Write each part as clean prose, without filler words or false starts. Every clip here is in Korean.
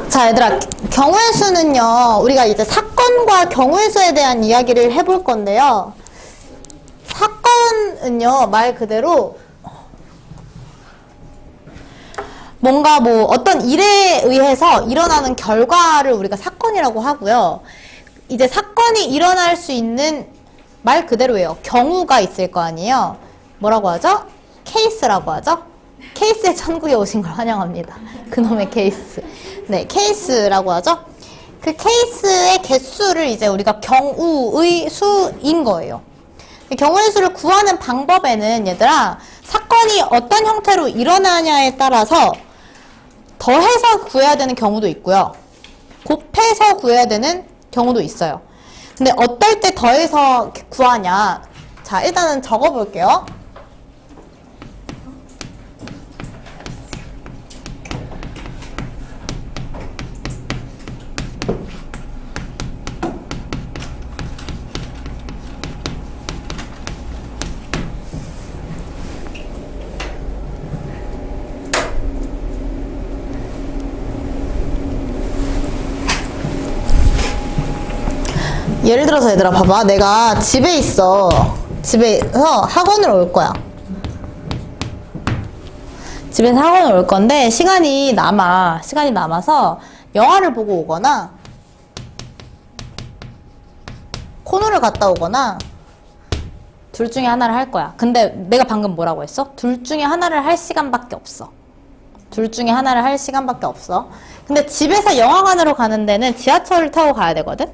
자, 얘들아, 경우의 수는요, 우리가 이제 사건과 경우의 수에 대한 이야기를 해볼 건데요. 사건은요, 말 그대로 뭔가 뭐 어떤 일에 의해서 일어나는 결과를 우리가 사건이라고 하고요. 이제 사건이 일어날 수 있는 말 그대로예요. 경우가 있을 거 아니에요. 뭐라고 하죠? 케이스라고 하죠? 케이스의 천국에 오신 걸 환영합니다. 그놈의 케이스. 네, 케이스라고 하죠. 그 케이스의 개수를 이제 우리가 경우의 수인 거예요. 경우의 수를 구하는 방법에는 얘들아, 사건이 어떤 형태로 일어나냐에 따라서 더해서 구해야 되는 경우도 있고요. 곱해서 구해야 되는 경우도 있어요. 근데 어떨 때 더해서 구하냐? 자, 일단은 적어볼게요. 예를 들어서 얘들아 봐봐. 내가 집에 있어. 집에서 학원을 올 거야. 집에서 학원을 올 건데 시간이 남아서 영화를 보고 오거나 코너를 갔다 오거나 둘 중에 하나를 할 거야. 근데 내가 방금 뭐라고 했어? 둘 중에 하나를 할 시간밖에 없어. 둘 중에 하나를 할 시간밖에 없어. 근데 집에서 영화관으로 가는 데는 지하철을 타고 가야 되거든?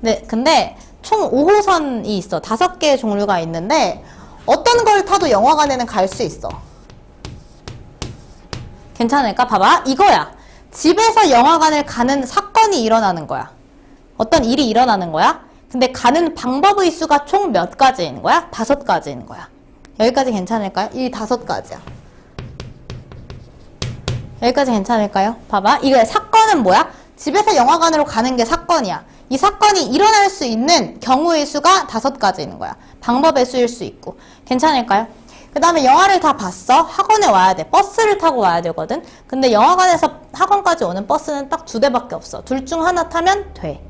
네, 근데 총 5호선이 있어. 5개의 종류가 있는데 어떤 걸 타도 영화관에는 갈 수 있어. 괜찮을까? 봐봐. 이거야. 집에서 영화관을 가는 사건이 일어나는 거야. 어떤 일이 일어나는 거야. 근데 가는 방법의 수가 총 몇 가지인 거야? 5가지인 거야. 여기까지 괜찮을까요? 이 5가지야. 여기까지 괜찮을까요? 봐봐. 이거 사건은 뭐야? 집에서 영화관으로 가는 게 사건이야. 이 사건이 일어날 수 있는 경우의 수가 5가지인 거야. 방법의 수일 수 있고. 괜찮을까요? 그 다음에 영화를 다 봤어. 학원에 와야 돼. 버스를 타고 와야 되거든. 근데 영화관에서 학원까지 오는 버스는 딱 2대밖에 없어. 둘 중 하나 타면 돼.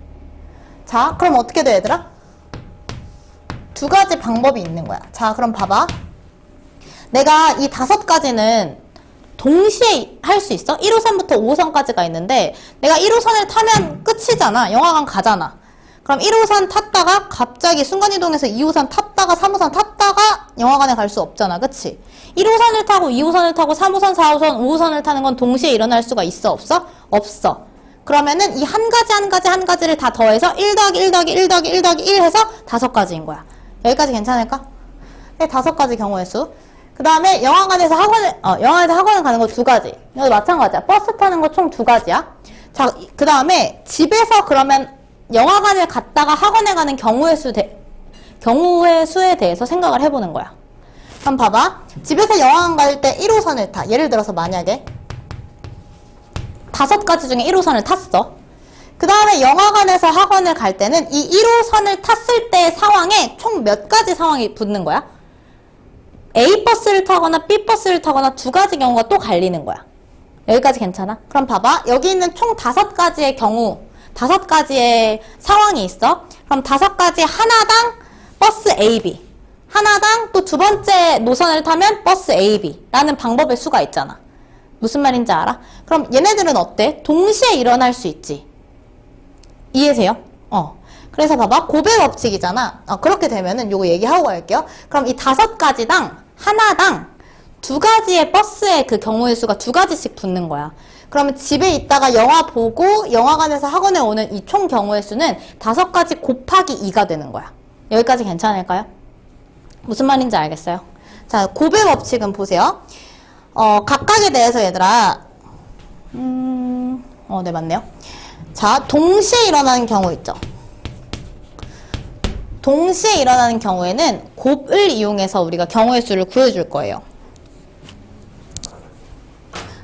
자, 그럼 어떻게 돼, 얘들아? 2가지 방법이 있는 거야. 자, 그럼 봐봐. 내가 이 5가지는 동시에 할 수 있어? 1호선부터 5호선까지가 있는데 내가 1호선을 타면 끝이잖아. 영화관 가잖아. 그럼 1호선 탔다가 갑자기 순간이동해서 2호선 탔다가 3호선 탔다가 영화관에 갈 수 없잖아. 그치? 1호선을 타고 2호선을 타고 3호선, 4호선, 5호선을 타는 건 동시에 일어날 수가 있어? 없어? 없어. 그러면은 이 한 가지를 다 더해서 1 더하기 1 더하기 1 더하기 1 더하기 1 해서 5가지인 거야. 여기까지 괜찮을까? 네, 5가지 경우의 수. 그 다음에 영화관에서 학원을 가는 거 2가지. 여기 마찬가지야. 버스 타는 거 총 2가지야. 자, 그 다음에 집에서 그러면 영화관을 갔다가 학원에 가는 경우의 수에 대해서 생각을 해보는 거야. 그럼 봐봐. 집에서 영화관 갈 때 1호선을 타. 예를 들어서 만약에 5가지 중에 1호선을 탔어. 그 다음에 영화관에서 학원을 갈 때는 이 1호선을 탔을 때의 상황에 총 몇 가지 상황이 붙는 거야? A 버스를 타거나 B 버스를 타거나 2가지 경우가 또 갈리는 거야. 여기까지 괜찮아? 그럼 봐봐. 여기 있는 총 5가지의 경우, 5가지의 상황이 있어. 그럼 5가지 하나당 버스 A, B. 하나당 또 2번째 노선을 타면 버스 A, B. 라는 방법의 수가 있잖아. 무슨 말인지 알아? 그럼 얘네들은 어때? 동시에 일어날 수 있지. 이해세요? 그래서 봐봐. 고배 법칙이잖아. 그렇게 되면은 요거 얘기하고 갈게요. 그럼 이 5가지당 하나당 2가지의 버스의 그 경우의 수가 2가지씩 붙는 거야. 그러면 집에 있다가 영화 보고 영화관에서 학원에 오는 이 총 경우의 수는 5가지 곱하기 2가 되는 거야. 여기까지 괜찮을까요? 무슨 말인지 알겠어요? 자, 고배 법칙은 보세요. 각각에 대해서 얘들아, 네, 맞네요. 자, 동시에 일어나는 경우 있죠. 동시에 일어나는 경우에는 곱을 이용해서 우리가 경우의 수를 구해줄 거예요.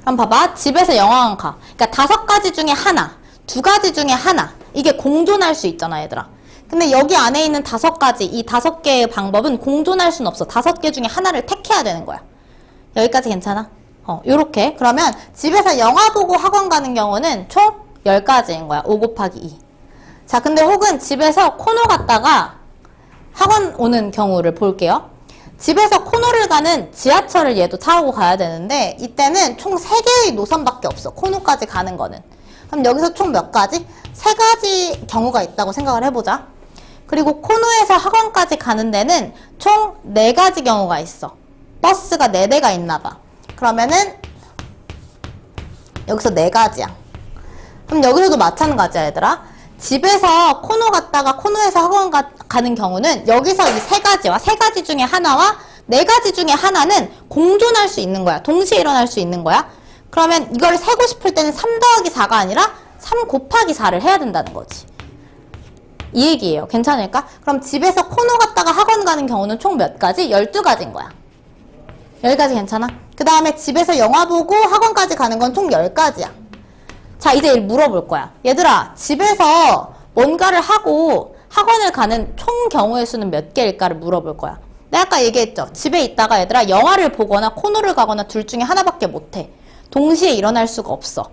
그럼 봐봐. 집에서 영화관 가. 그러니까 5가지 중에 하나, 2가지 중에 하나. 이게 공존할 수 있잖아, 얘들아. 근데 여기 안에 있는 5가지, 이 5개의 방법은 공존할 수는 없어. 5개 중에 하나를 택해야 되는 거야. 여기까지 괜찮아? 요렇게. 그러면 집에서 영화 보고 학원 가는 경우는 총 10가지인 거야. 5 곱하기 2. 자, 근데 혹은 집에서 코노 갔다가 학원 오는 경우를 볼게요. 집에서 코노를 가는 지하철을 얘도 타고 가야 되는데 이때는 총 3개의 노선밖에 없어. 코노까지 가는 거는. 그럼 여기서 총 몇 가지? 3가지 경우가 있다고 생각을 해보자. 그리고 코노에서 학원까지 가는 데는 총 4가지 경우가 있어. 버스가 4대가 있나 봐. 그러면은 여기서 4가지야. 그럼 여기서도 마찬가지야, 얘들아. 집에서 코노 갔다가 코노에서 학원 가는 경우는 여기서 이 3가지와 3가지 중에 하나와 4가지 중에 하나는 공존할 수 있는 거야. 동시에 일어날 수 있는 거야. 그러면 이걸 세고 싶을 때는 3 더하기 4가 아니라 3 곱하기 4를 해야 된다는 거지. 이 얘기예요. 괜찮을까? 그럼 집에서 코노 갔다가 학원 가는 경우는 총 몇 가지? 12가지인 거야. 10가지 괜찮아? 그 다음에 집에서 영화 보고 학원까지 가는 건 총 10가지야. 자, 이제 물어볼 거야. 얘들아, 집에서 뭔가를 하고 학원을 가는 총 경우의 수는 몇 개일까를 물어볼 거야. 내가 아까 얘기했죠. 집에 있다가 얘들아 영화를 보거나 코노를 가거나 둘 중에 하나밖에 못해. 동시에 일어날 수가 없어.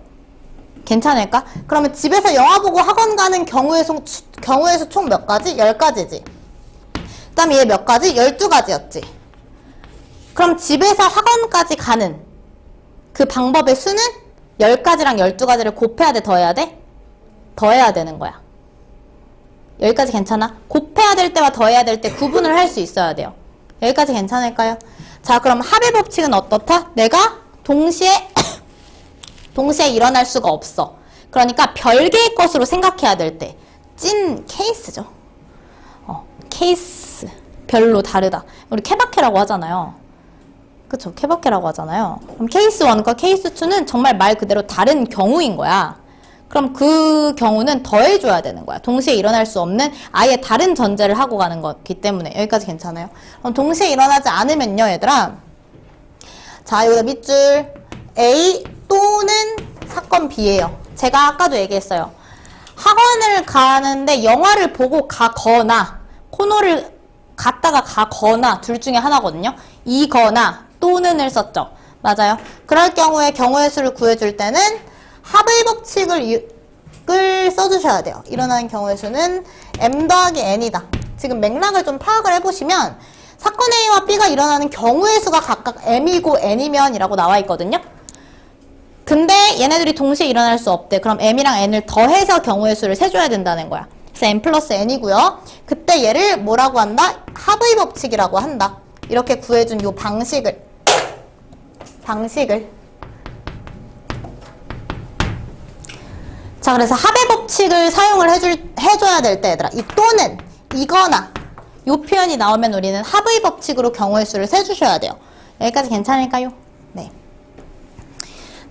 괜찮을까? 그러면 집에서 영화 보고 학원 가는 경우의 수 총 몇 가지? 10가지지. 그 다음에 얘 몇 가지? 12가지였지. 그럼 집에서 학원까지 가는 그 방법의 수는 10가지랑 12가지를 곱해야 돼? 더해야 돼? 더해야 되는 거야. 여기까지 괜찮아? 곱해야 될 때와 더해야 될 때 구분을 할 수 있어야 돼요. 여기까지 괜찮을까요? 자, 그럼 합의 법칙은 어떻다? 내가 동시에 일어날 수가 없어. 그러니까 별개의 것으로 생각해야 될 때. 찐 케이스죠. 케이스. 별로 다르다. 우리 케바케라고 하잖아요. 그쵸? 케바케라고 하잖아요. 그럼 케이스 1과 케이스 2는 정말 말 그대로 다른 경우인 거야. 그럼 그 경우는 더해줘야 되는 거야. 동시에 일어날 수 없는 아예 다른 전제를 하고 가는 거기 때문에. 여기까지 괜찮아요? 그럼 동시에 일어나지 않으면요, 얘들아. 자, 여기다 밑줄 A 또는 사건 B예요. 제가 아까도 얘기했어요. 학원을 가는데 영화를 보고 가거나 코노를 갔다가 가거나 둘 중에 하나거든요. 이거나 또는을 썼죠. 맞아요. 그럴 경우에 경우의 수를 구해줄 때는 합의 법칙을 써주셔야 돼요. 일어나는 경우의 수는 m 더하기 n이다. 지금 맥락을 좀 파악을 해보시면 사건 A와 B가 일어나는 경우의 수가 각각 m이고 n이면 이라고 나와 있거든요. 근데 얘네들이 동시에 일어날 수 없대. 그럼 m이랑 n을 더해서 경우의 수를 세줘야 된다는 거야. 그래서 m 플러스 n이고요. 그때 얘를 뭐라고 한다? 합의 법칙이라고 한다. 이렇게 구해준 요 방식을 자, 그래서 합의 법칙을 사용을 해줘야 될 때 얘들아, 이 또는, 이거나 요 표현이 나오면 우리는 합의 법칙으로 경우의 수를 세주셔야 돼요. 여기까지 괜찮을까요? 네.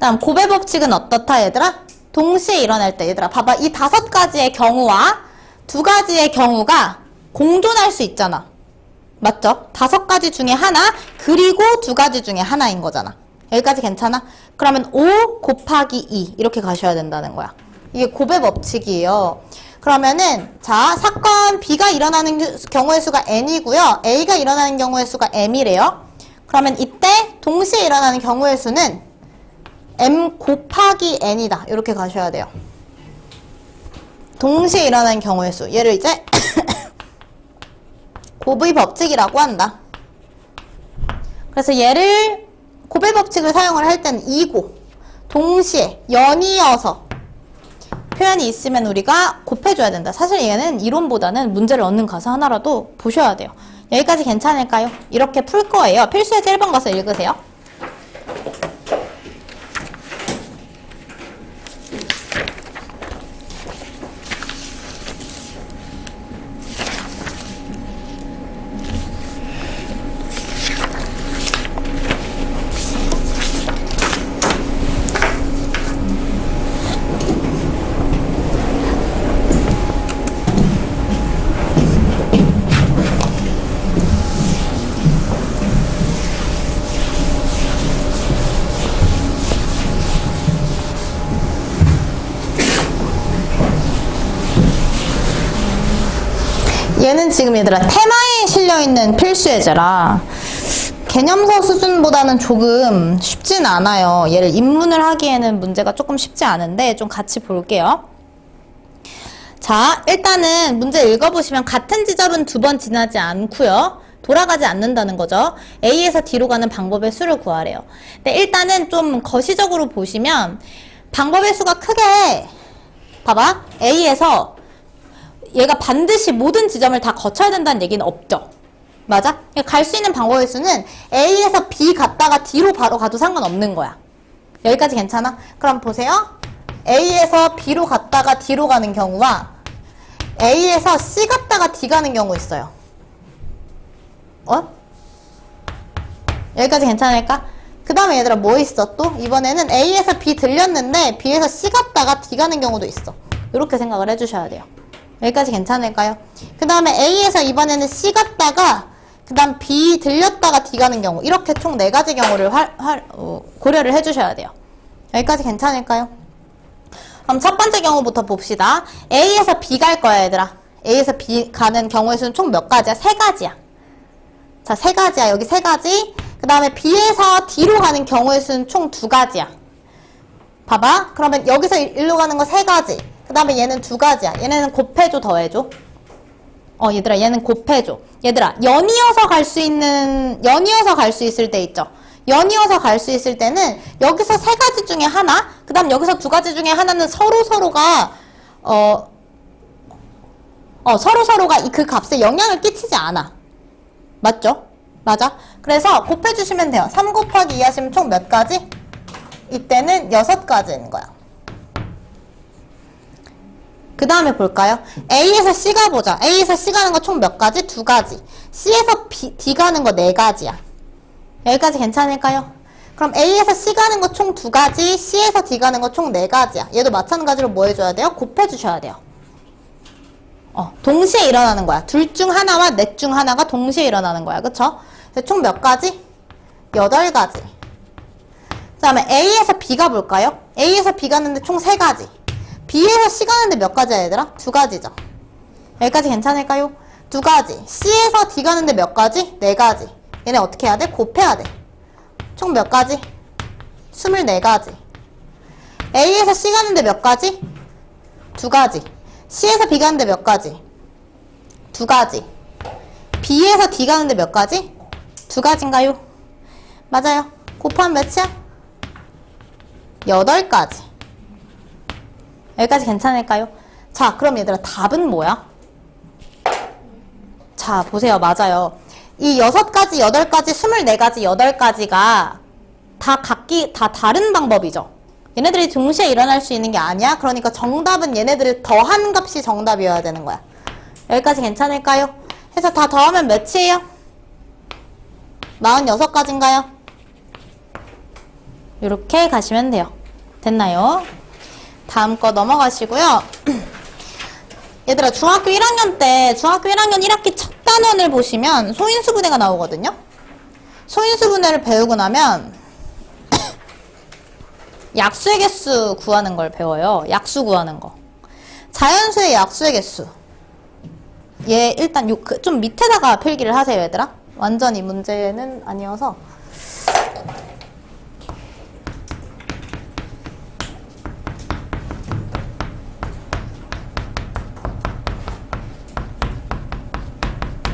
다음 고배 법칙은 어떻다 얘들아? 동시에 일어날 때 얘들아 봐봐. 이 5가지의 경우와 2가지의 경우가 공존할 수 있잖아. 맞죠? 5가지 중에 하나 그리고 2가지 중에 하나인 거잖아. 여기까지 괜찮아? 그러면 5 곱하기 2 이렇게 가셔야 된다는 거야. 이게 고배 법칙이에요. 그러면은 자, 사건 B가 일어나는 경우의 수가 n이고요. A가 일어나는 경우의 수가 m이래요. 그러면 이때 동시에 일어나는 경우의 수는 m 곱하기 n이다. 이렇게 가셔야 돼요. 동시에 일어나는 경우의 수. 얘를 이제 곱의 법칙이라고 한다. 그래서 얘를 곱의 법칙을 사용을 할 때는 이고 동시에 연이어서 표현이 있으면 우리가 곱해줘야 된다. 사실 얘는 이론보다는 문제를 얻는 가사 하나라도 보셔야 돼요. 여기까지 괜찮을까요? 이렇게 풀 거예요. 필수예제 1번 가서 읽으세요. 얘는 지금 얘들아 테마에 실려있는 필수예제라 개념서 수준보다는 조금 쉽진 않아요. 얘를 입문을 하기에는 문제가 조금 쉽지 않은데 좀 같이 볼게요. 자, 일단은 문제 읽어보시면 같은 지점은 두 번 지나지 않고요. 돌아가지 않는다는 거죠. A에서 D로 가는 방법의 수를 구하래요. 근데 일단은 좀 거시적으로 보시면 방법의 수가 크게 봐봐. A에서 얘가 반드시 모든 지점을 다 거쳐야 된다는 얘기는 없죠. 맞아? 갈 수 있는 방법의 수는 A에서 B 갔다가 D로 바로 가도 상관없는 거야. 여기까지 괜찮아? 그럼 보세요. A에서 B로 갔다가 D로 가는 경우와 A에서 C 갔다가 D 가는 경우 있어요. 여기까지 괜찮을까? 그 다음에 얘들아 뭐 있어 또? 이번에는 A에서 B 들렸는데 B에서 C 갔다가 D 가는 경우도 있어. 이렇게 생각을 해주셔야 돼요. 여기까지 괜찮을까요? 그 다음에 A에서 이번에는 C 갔다가 그 다음 B 들렸다가 D 가는 경우, 이렇게 총 4가지 경우를 고려를 해주셔야 돼요. 여기까지 괜찮을까요? 그럼 첫 번째 경우부터 봅시다. A에서 B 갈 거야 얘들아. A에서 B 가는 경우의 수는 총 몇 가지야? 3가지야. 자, 3가지야. 여기 3가지. 그 다음에 B에서 D로 가는 경우의 수는 총 2가지야. 봐봐. 그러면 여기서 일로 가는 거 3가지. 그 다음에 얘는 2가지야. 얘네는 곱해줘, 더해줘? 얘들아, 얘는 곱해줘. 얘들아, 연이어서 갈 수 있을 때 있죠? 연이어서 갈 수 있을 때는 여기서 3가지 중에 하나, 그 다음 여기서 2가지 중에 하나는 서로서로가 그 값에 영향을 끼치지 않아. 맞죠? 맞아? 그래서 곱해주시면 돼요. 3 곱하기 2 하시면 총 몇 가지? 이때는 6가지인 거야. 그 다음에 볼까요? A에서 C가 보자. A에서 C 가는 거 총 몇 가지? 2가지. C에서 D 가는 거 4가지야. 여기까지 괜찮을까요? 그럼 A에서 C 가는 거 총 2가지, C에서 D 가는 거 총 4가지야. 얘도 마찬가지로 뭐 해줘야 돼요? 곱해주셔야 돼요. 동시에 일어나는 거야. 둘 중 하나와 넷 중 하나가 동시에 일어나는 거야. 그쵸? 총 몇 가지? 8가지. 그 다음에 A에서 B가 볼까요? A에서 B 가는데 총 3가지. B에서 C 가는데 몇 가지야 얘들아? 2가지죠. 여기까지 괜찮을까요? 2가지. C에서 D 가는데 몇 가지? 4가지. 얘네 어떻게 해야 돼? 곱해야 돼. 총 몇 가지? 24가지. A에서 C 가는데 몇 가지? 2가지. C에서 B 가는데 몇 가지? 2가지. B에서 D 가는데 몇 가지? 2가지인가요? 맞아요. 곱하면 몇이야? 8가지. 여기까지 괜찮을까요? 자, 그럼 얘들아 답은 뭐야? 자, 보세요. 맞아요. 이 6가지, 8가지, 24가지, 8가지가 다 다른 방법이죠. 얘네들이 동시에 일어날 수 있는 게 아니야. 그러니까 정답은 얘네들을 더한 값이 정답이어야 되는 거야. 여기까지 괜찮을까요? 해서 다 더하면 몇이에요? 46가지인가요? 이렇게 가시면 돼요. 됐나요? 다음 거 넘어가시고요. 얘들아, 중학교 1학년 1학기 첫 단원을 보시면 소인수분해가 나오거든요. 소인수분해를 배우고 나면 약수의 개수 구하는 걸 배워요. 약수 구하는 거. 자연수의 약수의 개수. 얘 일단 좀 밑에다가 필기를 하세요, 얘들아. 완전 이 문제는 아니어서.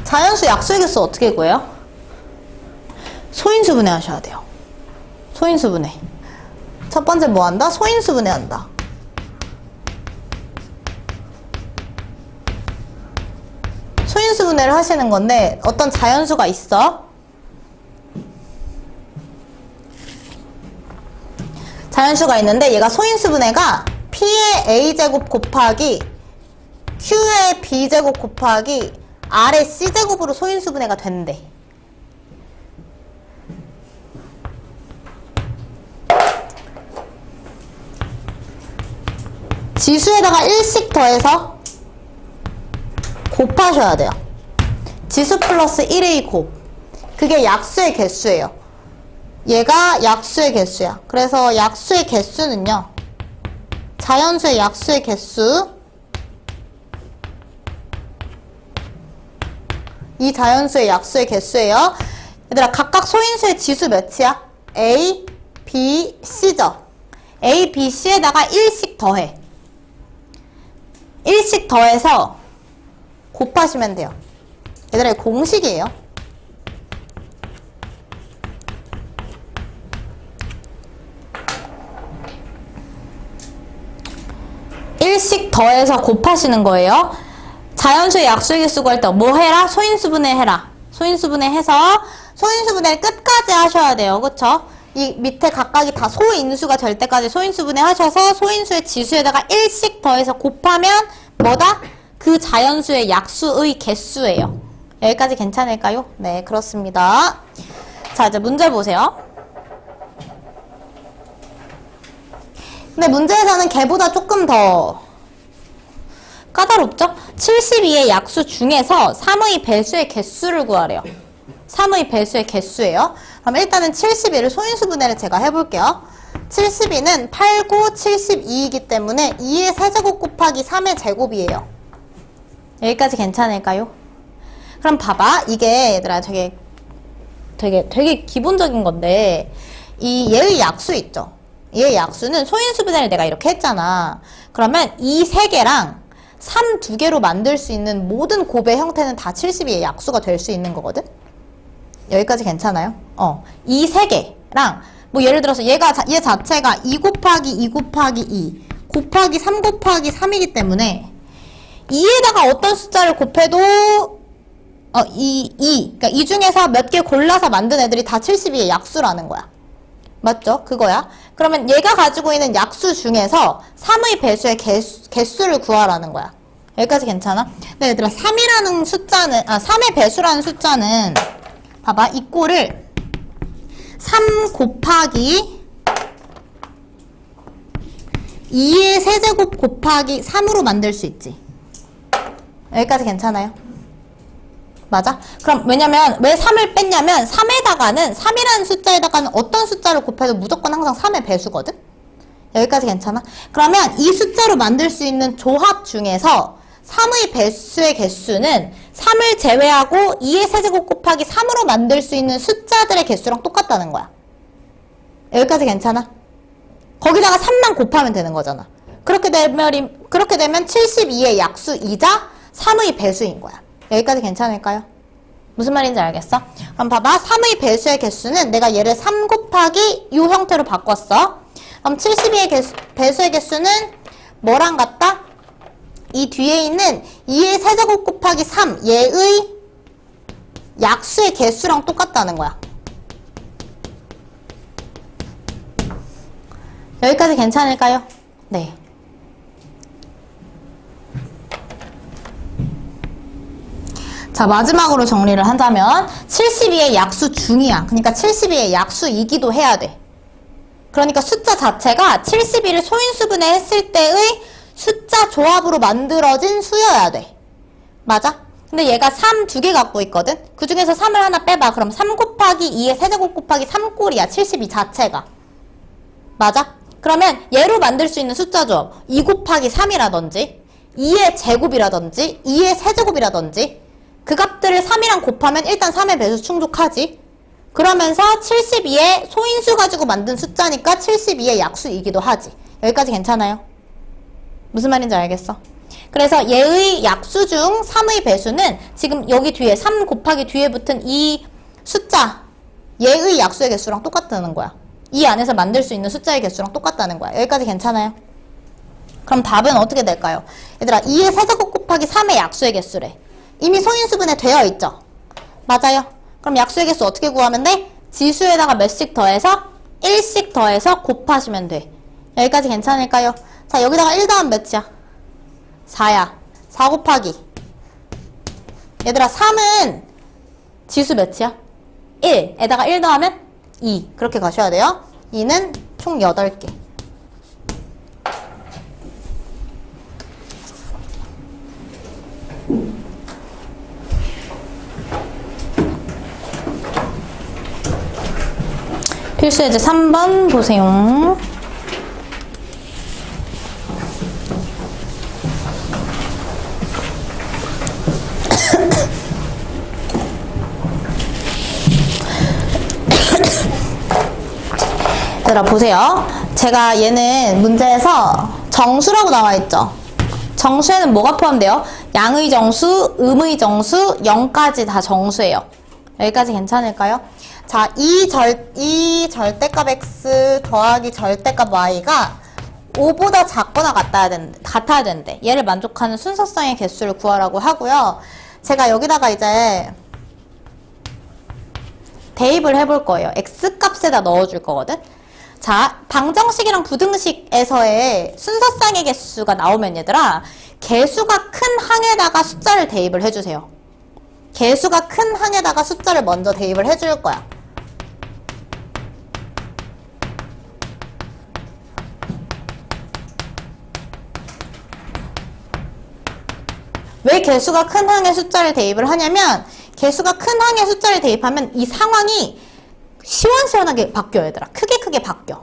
자연수 약수의 개수 어떻게 구해요? 소인수분해 하셔야 돼요. 소인수분해. 첫 번째 뭐 한다? 소인수분해 한다. 소인수분해를 하시는 건데 어떤 자연수가 있어? 자연수가 있는데 얘가 소인수분해가 P의 A제곱 곱하기 Q의 B제곱 곱하기 R의 C제곱으로 소인수분해가 된대. 지수에다가 1씩 더해서 곱하셔야 돼요. 지수 플러스 1의 곱. 그게 약수의 개수예요. 얘가 약수의 개수야. 그래서 약수의 개수는요. 자연수의 약수의 개수. 이 자연수의 약수의 개수예요. 얘들아, 각각 소인수의 지수 몇이야? A, B, C죠? A, B, C에다가 1씩 더해. 1씩 더해서 곱하시면 돼요. 얘들아, 이거 공식이에요. 일씩 더해서 곱하시는 거예요. 자연수의 약수의 개수 구할 때 뭐 해라? 소인수분해 해라. 소인수분해 해서 소인수분해를 끝까지 하셔야 돼요. 그쵸? 이 밑에 각각이 다 소인수가 될 때까지 소인수분해 하셔서 소인수의 지수에다가 1씩 더해서 곱하면 뭐다? 그 자연수의 약수의 개수예요. 여기까지 괜찮을까요? 네, 그렇습니다. 자, 이제 문제 보세요. 근데 문제에서는 걔보다 조금 더 까다롭죠? 72의 약수 중에서 3의 배수의 개수를 구하래요. 3의 배수의 개수예요. 그럼 일단은 72를 소인수분해를 제가 해볼게요. 72는 8, 9, 72이기 때문에 2의 세제곱 곱하기 3의 제곱이에요. 여기까지 괜찮을까요? 그럼 봐봐. 이게 얘들아 되게 기본적인 건데 이 얘의 약수 있죠? 얘의 약수는 소인수분해를 내가 이렇게 했잖아. 그러면 이 3개랑 3 2개로 만들 수 있는 모든 곱의 형태는 다 72의 약수가 될 수 있는 거거든? 여기까지 괜찮아요? 이 3개랑 뭐 예를 들어서 얘 자체가 2 곱하기 2 곱하기 2 곱하기 3 곱하기 3이기 때문에 2에다가 어떤 숫자를 곱해도 그러니까 이 중에서 몇 개 골라서 만든 애들이 다 72의 약수라는 거야. 맞죠? 그거야. 그러면 얘가 가지고 있는 약수 중에서 3의 배수의 개수를 구하라는 거야. 여기까지 괜찮아? 근데 얘들아, 3이라는 숫자는, 3의 배수라는 숫자는, 봐봐, 이 꼴을 3 곱하기 2의 세제곱 곱하기 3으로 만들 수 있지. 여기까지 괜찮아요? 맞아? 그럼 왜냐면 왜 3을 뺐냐면 3이라는 숫자에다가는 어떤 숫자를 곱해도 무조건 항상 3의 배수거든? 여기까지 괜찮아? 그러면 이 숫자로 만들 수 있는 조합 중에서 3의 배수의 개수는 3을 제외하고 2의 세제곱 곱하기 3으로 만들 수 있는 숫자들의 개수랑 똑같다는 거야. 여기까지 괜찮아? 거기다가 3만 곱하면 되는 거잖아. 그렇게 되면 72의 약수이자 3의 배수인 거야. 여기까지 괜찮을까요? 무슨 말인지 알겠어? 그럼 봐봐. 3의 배수의 개수는 내가 얘를 3 곱하기 이 형태로 바꿨어. 그럼 72의 배수의 개수는 뭐랑 같다? 이 뒤에 있는 2의 세제곱 곱하기 3 얘의 약수의 개수랑 똑같다는 거야. 여기까지 괜찮을까요? 네. 자, 마지막으로 정리를 한다면 72의 약수 중이야. 그러니까 72의 약수이기도 해야 돼. 그러니까 숫자 자체가 72를 소인수분해 했을 때의 숫자 조합으로 만들어진 수여야 돼. 맞아? 근데 얘가 3 2개 갖고 있거든? 그 중에서 3을 하나 빼봐. 그럼 3 곱하기 2의 세제곱 곱하기 3꼴이야. 72 자체가. 맞아? 그러면 얘로 만들 수 있는 숫자 조합 2 곱하기 3이라든지 2의 제곱이라든지 2의 세제곱이라든지 그 값들을 3이랑 곱하면 일단 3의 배수 충족하지. 그러면서 72의 소인수 가지고 만든 숫자니까 72의 약수이기도 하지. 여기까지 괜찮아요? 무슨 말인지 알겠어? 그래서 얘의 약수 중 3의 배수는 지금 여기 뒤에 3 곱하기 뒤에 붙은 이 숫자 얘의 약수의 개수랑 똑같다는 거야. 이 안에서 만들 수 있는 숫자의 개수랑 똑같다는 거야. 여기까지 괜찮아요? 그럼 답은 어떻게 될까요? 얘들아, 2의 세제곱 곱하기 3의 약수의 개수래. 이미 소인수분해 되어 있죠? 맞아요. 그럼 약수의 개수 어떻게 구하면 돼? 지수에다가 몇씩 더해서 1씩 더해서 곱하시면 돼. 여기까지 괜찮을까요? 자, 여기다가 1 더하면 몇이야? 4야. 4 곱하기. 얘들아, 3은 지수 몇이야? 1에다가 1 더하면 2. 그렇게 가셔야 돼요. 2는 총 8개. 필수예제 3번 보세요. 얘들아 보세요. 제가 얘는 문제에서 정수라고 나와있죠. 정수에는 뭐가 포함돼요? 양의 정수, 음의 정수, 0까지 다 정수예요. 여기까지 괜찮을까요? 자, 이 절대값 x 더하기 절대값 y가 5보다 작거나 같아야 된대. 얘를 만족하는 순서상의 개수를 구하라고 하고요. 제가 여기다가 이제 대입을 해볼 거예요. x값에다 넣어줄 거거든. 자, 방정식이랑 부등식에서의 순서상의 개수가 나오면 얘들아, 개수가 큰 항에다가 숫자를 대입을 해주세요. 개수가 큰 항에다가 숫자를 먼저 대입을 해줄 거야. 왜 개수가 큰 항에 숫자를 대입을 하냐면, 개수가 큰 항에 숫자를 대입하면 이 상황이 시원시원하게 바뀌어요, 얘들아. 크게 바뀌어.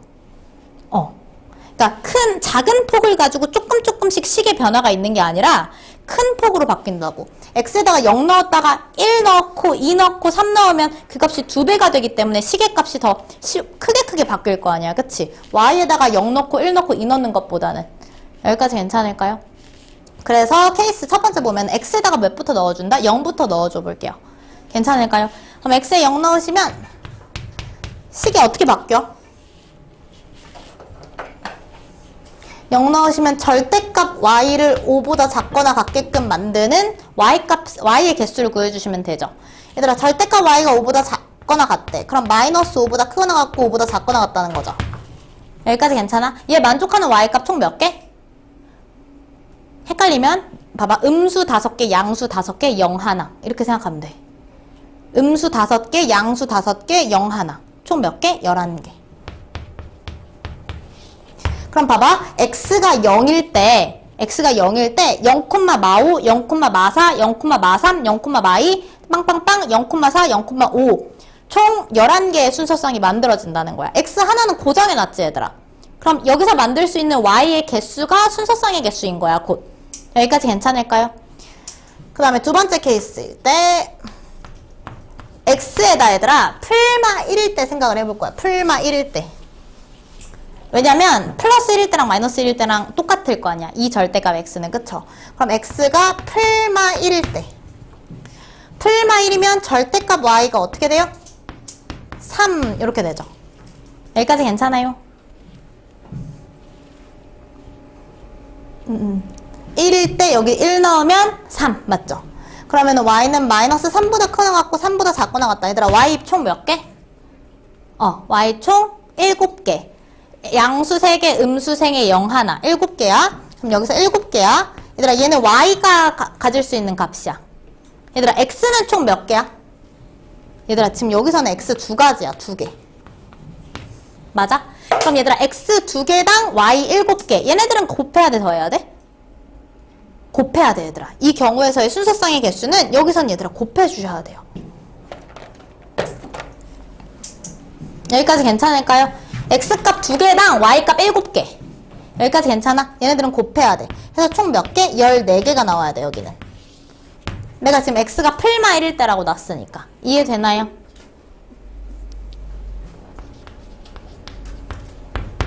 그러니까 작은 폭을 가지고 조금씩 식의 변화가 있는 게 아니라 큰 폭으로 바뀐다고. x에다가 0 넣었다가 1 넣고 2 넣고 3 넣으면 그 값이 2배가 되기 때문에 식의 값이 더 크게 바뀔 거 아니야, 그치? y에다가 0 넣고 1 넣고 2 넣는 것보다는. 여기까지 괜찮을까요? 그래서 케이스 첫 번째 보면 x에다가 몇부터 넣어준다? 0부터 넣어줘 볼게요. 괜찮을까요? 그럼 x에 0 넣으시면 식이 어떻게 바뀌어? 0 넣으시면 절대값 y를 5보다 작거나 같게끔 만드는 y의 개수를 구해주시면 되죠. 얘들아, 절대값 y가 5보다 작거나 같대. 그럼 마이너스 5보다 크거나 같고 5보다 작거나 같다는 거죠. 여기까지 괜찮아? 얘 만족하는 y값 총 몇 개? 헷갈리면 봐봐. 음수 5개, 양수 5개, 0 하나. 이렇게 생각하면 돼. 음수 5개, 양수 5개, 0 하나. 총 몇 개? 11개. 그럼 봐봐. x가 0일 때 0,마오, 0,마사, 0,마삼, 0,마이, 빵빵빵, 0,4, 0,5 총 11개의 순서상이 만들어진다는 거야. x 하나는 고정해놨지, 얘들아. 그럼 여기서 만들 수 있는 y의 개수가 순서상의 개수인 거야, 곧. 여기까지 괜찮을까요? 그 다음에 두 번째 케이스일 때 x에다 얘들아 풀마 1일 때 생각을 해볼 거야. 풀마 1일 때. 왜냐면 플러스 1일 때랑 마이너스 1일 때랑 똑같을 거 아니야. 이 절대값 x는, 그쵸? 그럼 x가 풀마 1일 때. 풀마 1이면 절대값 y가 어떻게 돼요? 3 이렇게 되죠. 여기까지 괜찮아요? 1일 때 여기 1 넣으면 3 맞죠? 그러면 y는 마이너스 3보다 크거나 같고 3보다 작거나 같다. 얘들아, y 총 몇 개? y 총 7개. 양수 3개, 음수 3개, 0 하나. 7개야. 그럼 여기서 7개야. 얘들아, 얘는 y가 가질 수 있는 값이야. 얘들아, x는 총 몇 개야? 얘들아, 지금 여기서는 x 2가지야. 2개. 맞아? 그럼 얘들아, x 2개당 y 7개. 얘네들은 곱해야 돼, 더해야 돼? 곱해야 돼, 얘들아. 이 경우에서의 순서상의 개수는 여기선 얘들아 곱해 주셔야 돼요. 여기까지 괜찮을까요? x값 2개당 y값 7개. 여기까지 괜찮아? 얘네들은 곱해야 돼. 그래서 총 몇 개? 14개가 나와야 돼, 여기는. 내가 지금 x가 풀마 1일 때라고 놨으니까. 이해되나요?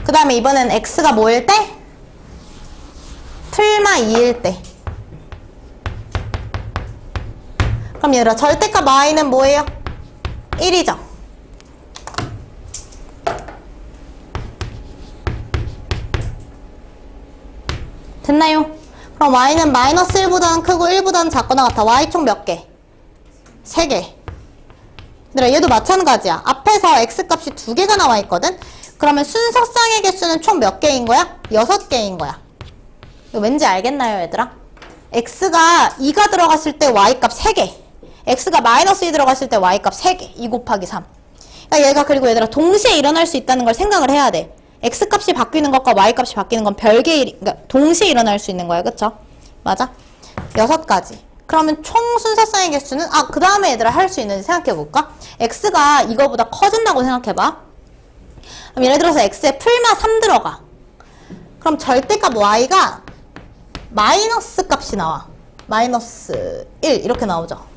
그 다음에 이번엔 x가 뭐일 때? 풀마 2일 때. 그럼 얘들아, 절대값 y는 뭐예요? 1이죠. 됐나요? 그럼 y는 마이너스 1보다는 크고 1보다는 작거나 같아. y 총 몇 개? 3개. 얘들아, 얘도 마찬가지야. 앞에서 x값이 2개가 나와 있거든? 그러면 순서상의 개수는 총 몇 개인 거야? 6개인 거야. 이거 왠지 알겠나요, 얘들아? x가 2가 들어갔을 때 y값 3개. x가 마이너스 2 들어갔을 때 y값 3개. 2 곱하기 3. 그러니까 얘가, 그리고 얘들아, 동시에 일어날 수 있다는 걸 생각을 해야 돼. x값이 바뀌는 것과 y값이 바뀌는 건 별개의, 그러니까 동시에 일어날 수 있는 거야. 그쵸? 맞아? 6가지. 그러면 총 순서상의 개수는, 그 다음에 얘들아 할 수 있는지 생각해볼까? x가 이거보다 커진다고 생각해봐. 그럼 예를 들어서 x에 풀마 3 들어가. 그럼 절대값 y가 마이너스 값이 나와. 마이너스 1 이렇게 나오죠.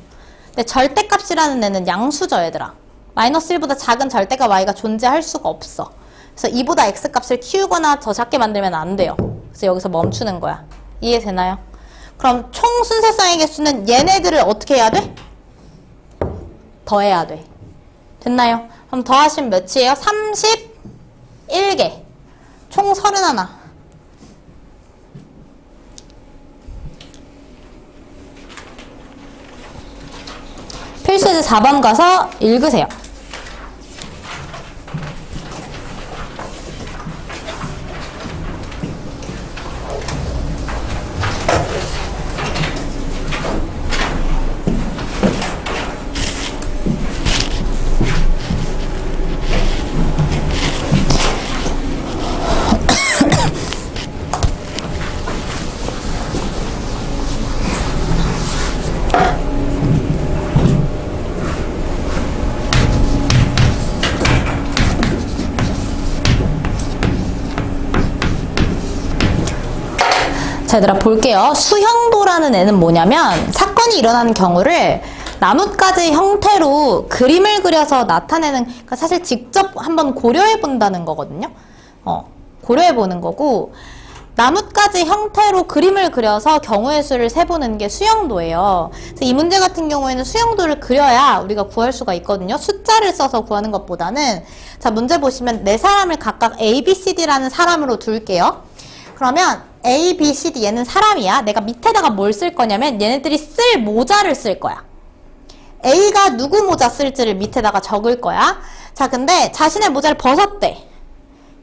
근데 절대값이라는 애는 양수죠, 얘들아. 마이너스 1보다 작은 절대값 y가 존재할 수가 없어. 그래서 2보다 x값을 키우거나 더 작게 만들면 안 돼요. 그래서 여기서 멈추는 거야. 이해되나요? 그럼 총 순서쌍의 개수는 얘네들을 어떻게 해야 돼? 더해야 돼. 됐나요? 그럼 더하시면 몇이에요? 31개. 총 31. 필수제 4번 가서 읽으세요. 자, 얘들아 볼게요. 수형도라는 애는 뭐냐면 사건이 일어나는 경우를 나뭇가지 형태로 그림을 그려서 나타내는, 그러니까 사실 직접 한번 고려해 본다는 거거든요. 고려해 보는 거고, 나뭇가지 형태로 그림을 그려서 경우의 수를 세보는 게 수형도예요. 그래서 이 문제 같은 경우에는 수형도를 그려야 우리가 구할 수가 있거든요. 숫자를 써서 구하는 것보다는. 자, 문제 보시면 네 사람을 각각 A, B, C, D라는 사람으로 둘게요. 그러면 A, B, C, D 얘는 사람이야. 내가 밑에다가 뭘 쓸 거냐면 얘네들이 쓸 모자를 쓸 거야. A가 누구 모자 쓸지를 밑에다가 적을 거야. 자, 근데 자신의 모자를 벗었대.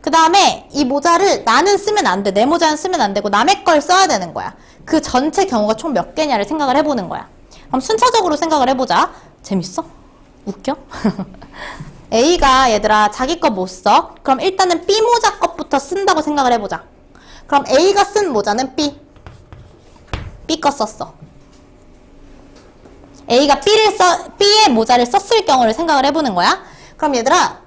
그 다음에 이 모자를 나는 쓰면 안 돼. 내 모자는 쓰면 안 되고 남의 걸 써야 되는 거야. 그 전체 경우가 총 몇 개냐를 생각을 해보는 거야. 그럼 순차적으로 생각을 해보자. 재밌어? 웃겨? A가 얘들아 자기 거 못 써. 그럼 일단은 B 모자 것부터 쓴다고 생각을 해보자. 그럼 A가 쓴 모자는 B. B 거 썼어. A가 B의 모자를 썼을 경우를 생각을 해보는 거야. 그럼 얘들아,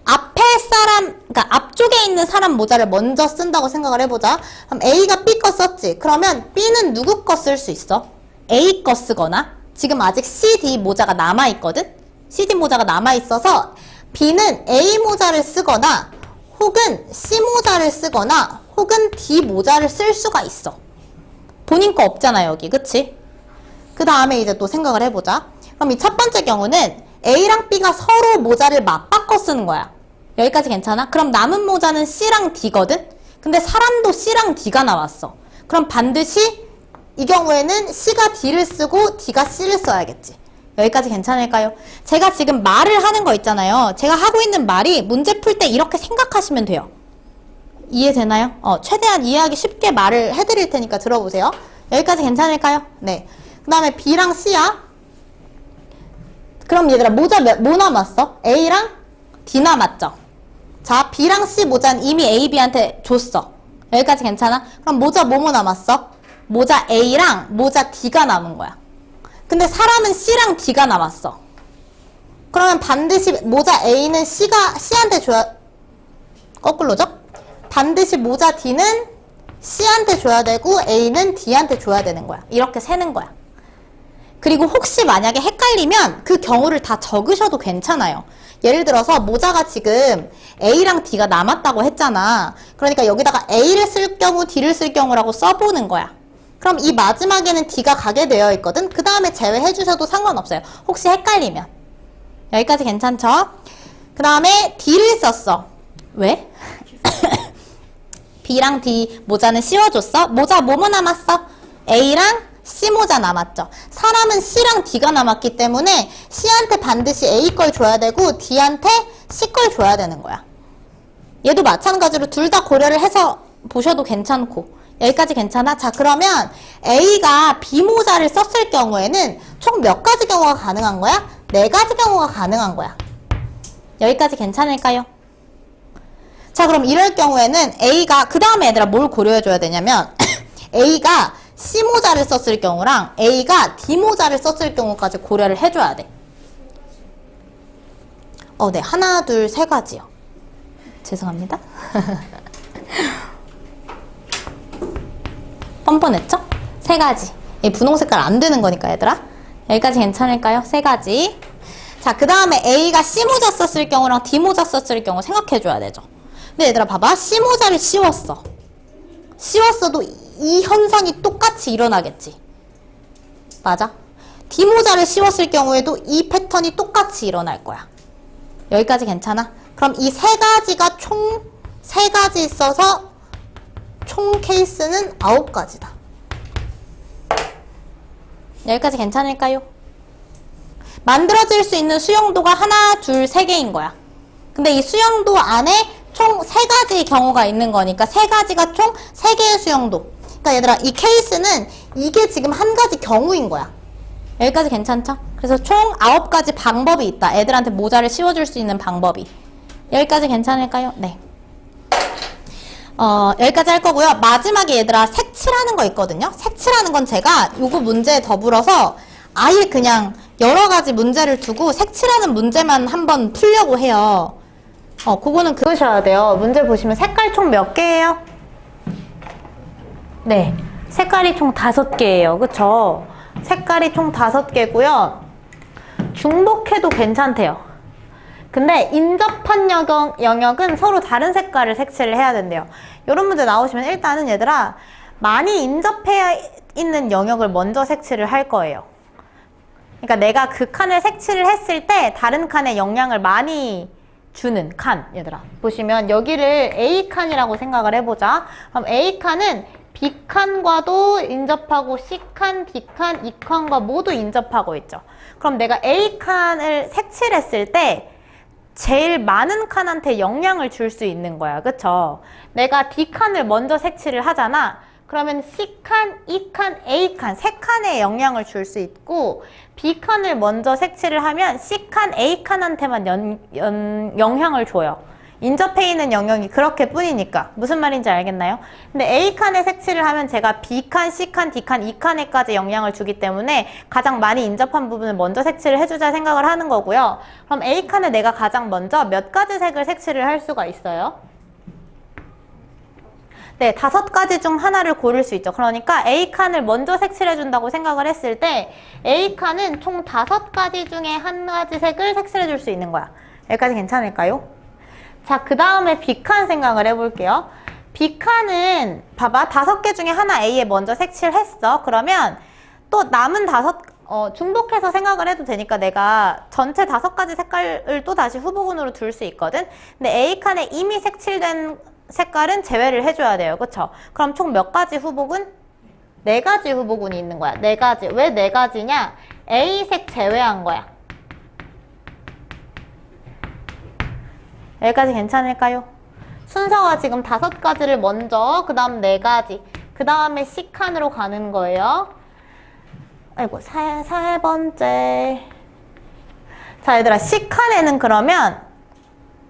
앞에 사람, 그러니까 앞쪽에 있는 사람 모자를 먼저 쓴다고 생각을 해보자. 그럼 A가 B 거 썼지. 그러면 B는 누구 거 쓸 수 있어? A 거 쓰거나, 지금 아직 CD 모자가 남아있거든? CD 모자가 남아있어서 B는 A 모자를 쓰거나, 혹은 C 모자를 쓰거나, 혹은 D 모자를 쓸 수가 있어. 본인 거 없잖아, 여기. 그치? 그 다음에 이제 또 생각을 해보자. 그럼 이 첫 번째 경우는 A랑 B가 서로 모자를 맞바꿔 쓰는 거야. 여기까지 괜찮아? 그럼 남은 모자는 C랑 D거든? 근데 사람도 C랑 D가 나왔어. 그럼 반드시 이 경우에는 C가 D를 쓰고 D가 C를 써야겠지. 여기까지 괜찮을까요? 제가 지금 말을 하는 거 있잖아요. 제가 하고 있는 말이 문제 풀 때 이렇게 생각하시면 돼요. 이해되나요? 최대한 이해하기 쉽게 말을 해드릴 테니까 들어보세요. 여기까지 괜찮을까요? 네. 그 다음에 B랑 C야. 그럼 얘들아 모자 뭐 남았어? A랑 D 남았죠? 자, B랑 C 모자는 이미 A, B한테 줬어. 여기까지 괜찮아? 그럼 모자 뭐뭐 남았어? 모자 A랑 모자 D가 남은 거야. 근데 사람은 C랑 D가 남았어. 그러면 반드시 모자 A는 C한테 줘야, 거꾸로죠? 반드시 모자 D는 C한테 줘야 되고 A는 D한테 줘야 되는 거야. 이렇게 세는 거야. 그리고 혹시 만약에 헷갈리면 그 경우를 다 적으셔도 괜찮아요. 예를 들어서 모자가 지금 A랑 D가 남았다고 했잖아. 그러니까 여기다가 A를 쓸 경우, D를 쓸 경우라고 써보는 거야. 그럼 이 마지막에는 D가 가게 되어 있거든? 그 다음에 제외해 주셔도 상관없어요. 혹시 헷갈리면. 여기까지 괜찮죠? 그 다음에 D를 썼어. 왜? B랑 D 모자는 씌워줬어? 모자 뭐뭐 남았어? A랑 C 모자 남았죠. 사람은 C랑 D가 남았기 때문에 C한테 반드시 A 걸 줘야 되고 D한테 C 걸 줘야 되는 거야. 얘도 마찬가지로 둘 다 고려를 해서 보셔도 괜찮고. 여기까지 괜찮아? 자, 그러면 A가 B 모자를 썼을 경우에는 총 몇 가지 경우가 가능한 거야? 4가지 경우가 가능한 거야. 여기까지 괜찮을까요? 자, 그럼 이럴 경우에는 A가, 그 다음에 얘들아 뭘 고려해줘야 되냐면 A가 C 모자를 썼을 경우랑 A가 D 모자를 썼을 경우까지 고려를 해줘야 돼. 네. 하나, 둘, 세 가지요. 죄송합니다. 뻔뻔했죠? 3가지. 이 분홍 색깔 안 되는 거니까 얘들아. 여기까지 괜찮을까요? 3가지. 자, 그 다음에 A가 C모자 썼을 경우랑 D모자 썼을 경우 생각해줘야 되죠. 근데 얘들아 봐봐. C모자를 씌웠어. 씌웠어도 이 현상이 똑같이 일어나겠지. 맞아? D모자를 씌웠을 경우에도 이 패턴이 똑같이 일어날 거야. 여기까지 괜찮아? 그럼 이 세 가지가 총 3가지 있어서 총 케이스는 9가지다. 여기까지 괜찮을까요? 만들어질 수 있는 수용도가 하나, 둘, 3개인 거야. 근데 이 수용도 안에 총 3가지 경우가 있는 거니까 3가지가 총 3개의 수용도. 그러니까 얘들아 이 케이스는 이게 지금 한 가지 경우인 거야. 여기까지 괜찮죠? 그래서 총 9가지 방법이 있다. 애들한테 모자를 씌워줄 수 있는 방법이. 여기까지 괜찮을까요? 네. 여기까지 할 거고요. 마지막에 얘들아 색칠하는 거 있거든요. 색칠하는 건 제가 요거 문제에 더불어서 아예 그냥 여러 가지 문제를 두고 색칠하는 문제만 한번 풀려고 해요. 그거는 그으셔야 돼요. 문제 보시면 색깔 총 몇 개예요? 네. 색깔이 총 5개예요. 그쵸? 색깔이 총 5개고요. 중복해도 괜찮대요. 근데 인접한 영역은 서로 다른 색깔을 색칠을 해야 된대요. 이런 문제 나오시면 일단은 얘들아 많이 인접해 있는 영역을 먼저 색칠을 할 거예요. 그러니까 내가 그 칸을 색칠을 했을 때 다른 칸에 영향을 많이 주는 칸. 얘들아 보시면 여기를 A칸이라고 생각을 해보자. 그럼 A칸은 B칸과도 인접하고 C칸, D칸, E칸과 모두 인접하고 있죠. 그럼 내가 A칸을 색칠했을 때 제일 많은 칸한테 영향을 줄 수 있는 거야. 그쵸? 내가 D칸을 먼저 색칠을 하잖아. 그러면 C칸, E칸, A칸 3칸에 영향을 줄 수 있고 B칸을 먼저 색칠을 하면 C칸, A칸한테만 영향을 줘요. 인접해 있는 영역이 그렇게 뿐이니까. 무슨 말인지 알겠나요? 근데 A칸에 색칠을 하면 제가 B칸, C칸, D칸, E칸에까지 영향을 주기 때문에 가장 많이 인접한 부분을 먼저 색칠을 해주자 생각을 하는 거고요. 그럼 A칸에 내가 가장 먼저 몇 가지 색을 색칠을 할 수가 있어요? 네, 5가지 중 하나를 고를 수 있죠. 그러니까 A칸을 먼저 색칠해준다고 생각을 했을 때 A칸은 총 5가지 중에 한 가지 색을 색칠해줄 수 있는 거야. 여기까지 괜찮을까요? 자, 그 다음에 B칸 생각을 해볼게요. B칸은 봐봐 5개 중에 하나 A에 먼저 색칠했어. 그러면 또 남은 중복해서 생각을 해도 되니까 내가 전체 5가지 색깔을 또 다시 후보군으로 둘 수 있거든. 근데 A칸에 이미 색칠된 색깔은 제외를 해줘야 돼요. 그쵸? 그럼 총 몇 가지 후보군? 4가지 후보군이 있는 거야. 4가지. 왜 4가지냐? A색 제외한 거야. 여기까지 괜찮을까요? 순서가 지금 5가지를 먼저, 그 다음 4가지, 그 다음에 C칸으로 가는 거예요. 아이고, 세 번째. 자, 얘들아, C칸에는 그러면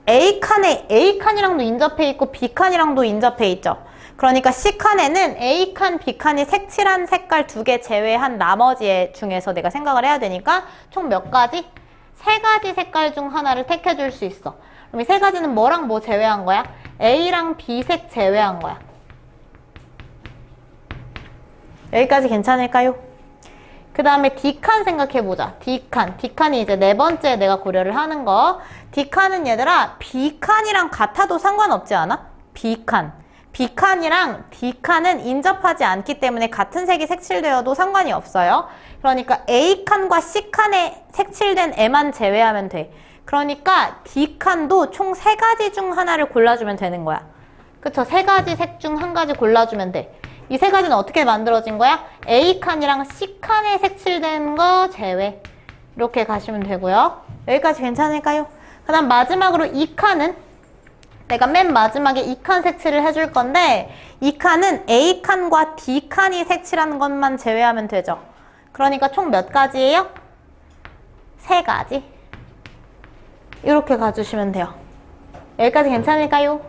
A칸이랑도 인접해 있고 B칸이랑도 인접해 있죠. 그러니까 C칸에는 A칸, B칸이 색칠한 색깔 2개 제외한 나머지 중에서 내가 생각을 해야 되니까 총 몇 가지? 3가지 색깔 중 하나를 택해줄 수 있어. 그럼 이 3가지는 뭐랑 뭐 제외한 거야? A랑 B색 제외한 거야. 여기까지 괜찮을까요? 그 다음에 D칸 생각해보자. D칸이 이제 4번째 내가 고려를 하는 거. D칸은 얘들아 B칸이랑 같아도 상관없지 않아? B칸이랑 D칸은 인접하지 않기 때문에 같은 색이 색칠되어도 상관이 없어요. 그러니까 A칸과 C칸에 색칠된 애만 제외하면 돼. 그러니까 D칸도 총 3가지 중 하나를 골라주면 되는 거야. 그쵸? 3가지 색 중 한 가지 골라주면 돼. 이 3가지는 어떻게 만들어진 거야? A칸이랑 C칸에 색칠된 거 제외. 이렇게 가시면 되고요. 여기까지 괜찮을까요? 그 다음 마지막으로 2칸은 내가 맨 마지막에 2칸 색칠을 해줄 건데 2칸은 A칸과 D칸이 색칠하는 것만 제외하면 되죠. 그러니까 총 몇 가지예요? 3가지. 이렇게 가주시면 돼요. 여기까지 괜찮을까요?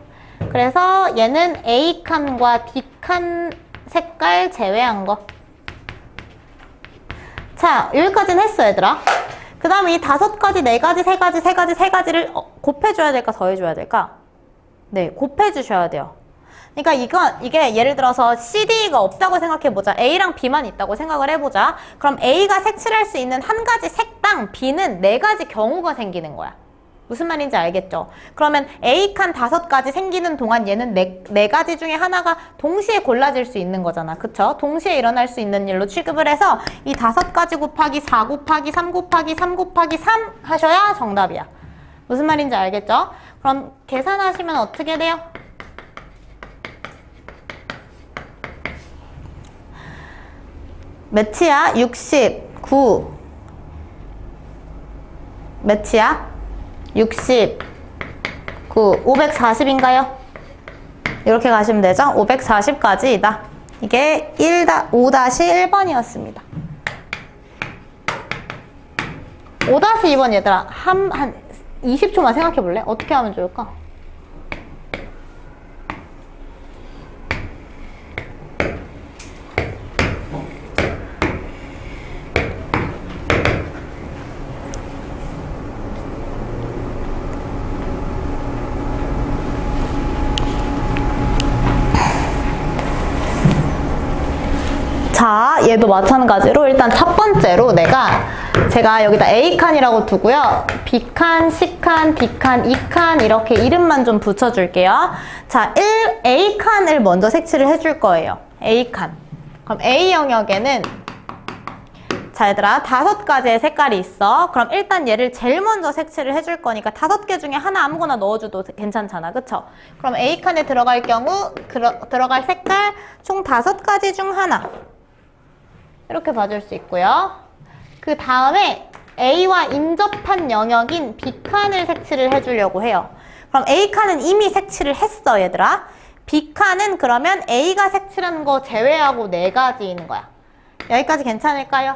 그래서 얘는 A칸과 D칸 색깔 제외한 거. 자, 여기까지는 했어, 얘들아. 그 다음에 이 5가지, 4가지, 3가지를 곱해줘야 될까, 더해줘야 될까? 네, 곱해주셔야 돼요. 그러니까 이게 예를 들어서 CD가 없다고 생각해보자. A랑 B만 있다고 생각을 해보자. 그럼 A가 색칠할 수 있는 한 가지 색당 B는 4가지 경우가 생기는 거야. 무슨 말인지 알겠죠? 그러면 A칸 5가지 생기는 동안 얘는 4가지 중에 하나가 동시에 골라질 수 있는 거잖아. 그쵸? 동시에 일어날 수 있는 일로 취급을 해서 이 5가지 곱하기 4 곱하기 3 곱하기 3 곱하기 3 하셔야 정답이야. 무슨 말인지 알겠죠? 그럼 계산하시면 어떻게 돼요? 몇이야? 69. 몇이야? 69. 540인가요? 이렇게 가시면 되죠? 540까지이다. 이게 5-1번이었습니다. 5-2번 얘들아, 한 20초만 생각해 볼래? 어떻게 하면 좋을까? 자, 얘도 마찬가지로 일단 첫 번째로 제가 여기다 A칸이라고 두고요. B칸, C칸, D칸, E칸 이렇게 이름만 좀 붙여줄게요. 자, A칸을 먼저 색칠을 해줄 거예요. A칸. 그럼 A 영역에는 자, 얘들아 5가지의 색깔이 있어. 그럼 일단 얘를 제일 먼저 색칠을 해줄 거니까 5개 중에 하나 아무거나 넣어줘도 괜찮잖아. 그쵸? 그럼 A칸에 들어갈 경우 들어갈 색깔 총 5가지 중 하나. 이렇게 봐줄 수 있고요. 그 다음에 A와 인접한 영역인 B칸을 색칠을 해주려고 해요. 그럼 A칸은 이미 색칠을 했어, 얘들아. B칸은 그러면 A가 색칠한 거 제외하고 4가지인 거야. 여기까지 괜찮을까요?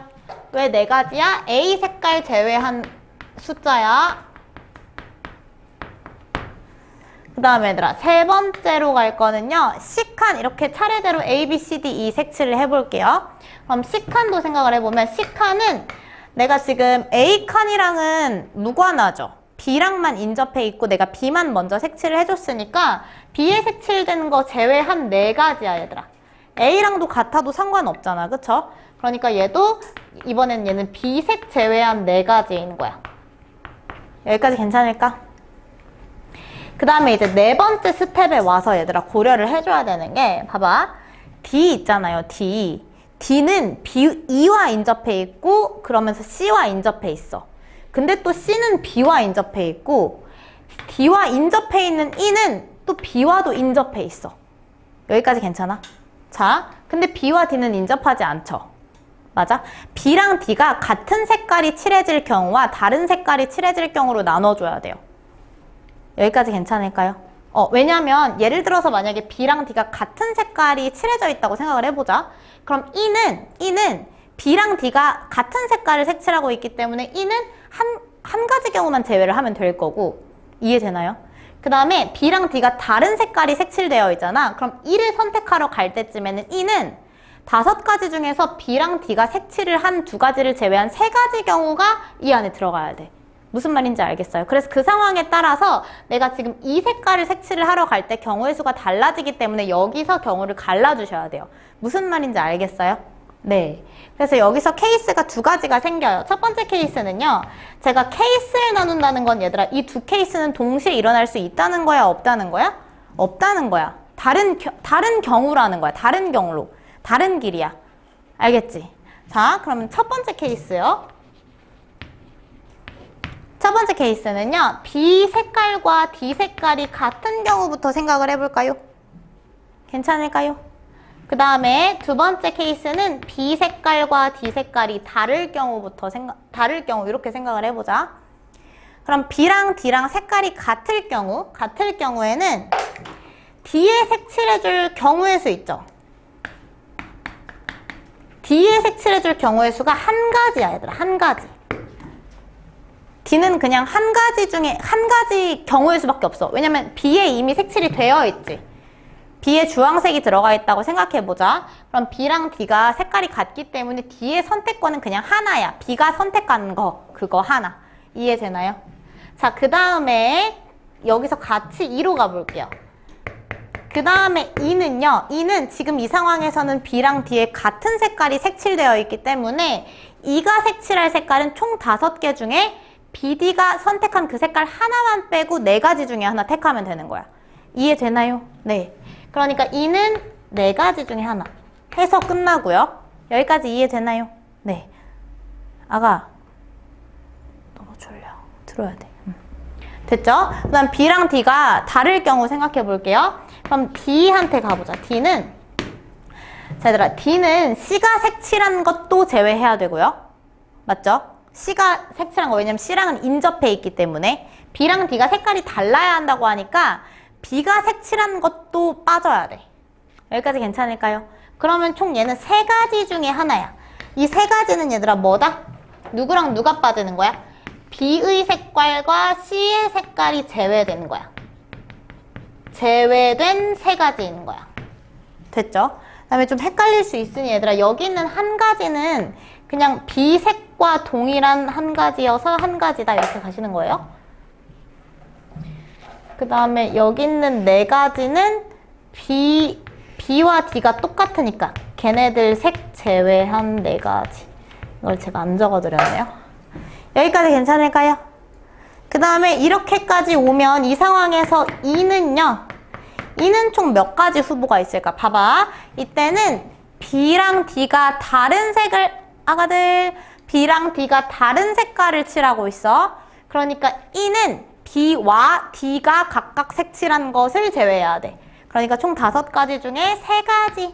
왜 4가지야? A 색깔 제외한 숫자야. 그 다음에 얘들아, 세 번째로 갈 거는요. C칸 이렇게 차례대로 A, B, C, D, E 색칠을 해볼게요. 그럼 C칸도 생각을 해보면 C칸은 내가 지금 A칸이랑은 무관하죠. B랑만 인접해 있고 내가 B만 먼저 색칠을 해줬으니까 B에 색칠되는 거 제외한 4가지야, 얘들아. A랑도 같아도 상관없잖아. 그쵸? 그러니까 얘도 이번엔 얘는 B색 제외한 4가지인 거야. 여기까지 괜찮을까? 그 다음에 이제 4번째 스텝에 와서 얘들아 고려를 해줘야 되는 게 봐봐. D 있잖아요. D. D는 E와 인접해 있고 그러면서 C와 인접해 있어. 근데 또 C는 B와 인접해 있고 D와 인접해 있는 E는 또 B와도 인접해 있어. 여기까지 괜찮아? 자, 근데 B와 D는 인접하지 않죠. 맞아? B랑 D가 같은 색깔이 칠해질 경우와 다른 색깔이 칠해질 경우로 나눠줘야 돼요. 여기까지 괜찮을까요? 왜냐면 예를 들어서 만약에 B랑 D가 같은 색깔이 칠해져 있다고 생각을 해보자. 그럼 E는 B랑 D가 같은 색깔을 색칠하고 있기 때문에 E는 한 가지 경우만 제외를 하면 될 거고. 이해되나요? 그 다음에 B랑 D가 다른 색깔이 색칠되어 있잖아. 그럼 E를 선택하러 갈 때쯤에는 E는 5가지 중에서 B랑 D가 색칠을 한 2가지를 제외한 3가지 경우가 이 안에 들어가야 돼. 무슨 말인지 알겠어요? 그래서 그 상황에 따라서 내가 지금 이 색깔을 색칠을 하러 갈 때 경우의 수가 달라지기 때문에 여기서 경우를 갈라주셔야 돼요. 무슨 말인지 알겠어요? 네. 그래서 여기서 케이스가 2가지가 생겨요. 첫 번째 케이스는요. 제가 케이스를 나눈다는 건 얘들아 이 2케이스는 동시에 일어날 수 있다는 거야? 없다는 거야? 없다는 거야. 다른 경우라는 거야. 다른 경우로. 다른 길이야. 알겠지? 자, 그러면 첫 번째 케이스요. 첫 번째 케이스는요. B 색깔과 D 색깔이 같은 경우부터 생각을 해볼까요? 괜찮을까요? 그 다음에 두 번째 케이스는 B 색깔과 D 색깔이 다를 경우부터 다를 경우 이렇게 생각을 해보자. 그럼 B랑 D랑 색깔이 같을 경우에는 D에 색칠해줄 경우의 수 있죠. D에 색칠해줄 경우의 수가 한 가지야, 얘들아. 한 가지. D는 그냥 한 가지 중에 한 가지 경우의 수밖에 없어. 왜냐면 B에 이미 색칠이 되어 있지. B에 주황색이 들어가 있다고 생각해보자. 그럼 B랑 D가 색깔이 같기 때문에 D의 선택권은 그냥 하나야. B가 선택한 거, 그거 하나. 이해되나요? 자, 그 다음에 여기서 같이 2로 가볼게요. 그 다음에 E는요. E는 지금 이 상황에서는 B랑 D에 같은 색깔이 색칠되어 있기 때문에 E가 색칠할 색깔은 총 5개 중에 BD가 선택한 그 색깔 하나만 빼고 4가지 중에 하나 택하면 되는 거야. 이해되나요? 네. 그러니까 E는 4가지 중에 하나 해서 끝나고요. 여기까지 이해되나요? 네. 아가 너무 졸려. 들어야 돼. 됐죠? 그 다음 B랑 D가 다를 경우 생각해 볼게요. 그럼 D한테 가보자. D는, 자 얘들아, D는 C가 색칠한 것도 제외해야 되고요. 맞죠? C가 색칠한 거, 왜냐면 C랑은 인접해 있기 때문에. B랑 D가 색깔이 달라야 한다고 하니까 B가 색칠한 것도 빠져야 돼. 여기까지 괜찮을까요? 그러면 총 얘는 3가지 중에 하나야. 이 3가지는 얘들아 뭐다? 누구랑 누가 빠지는 거야? B의 색깔과 C의 색깔이 제외되는 거야. 제외된 3가지인 거야. 됐죠? 그 다음에 좀 헷갈릴 수 있으니 얘들아, 여기 있는 한 가지는 그냥 B 색과 동일한 한 가지여서 한 가지다 이렇게 가시는 거예요. 그 다음에 여기 있는 4가지는 B와 D가 똑같으니까 걔네들 색 제외한 4가지. 이걸 제가 안 적어드렸네요. 여기까지 괜찮을까요? 그 다음에 이렇게까지 오면 이 상황에서 E는요. E는 총 몇 가지 후보가 있을까? 봐봐. 이때는 B랑 D가 다른 색을, 아가들, B랑 D가 다른 색깔을 칠하고 있어. 그러니까 E는 B와 D가 각각 색칠한 것을 제외해야 돼. 그러니까 총 5가지 중에 3가지.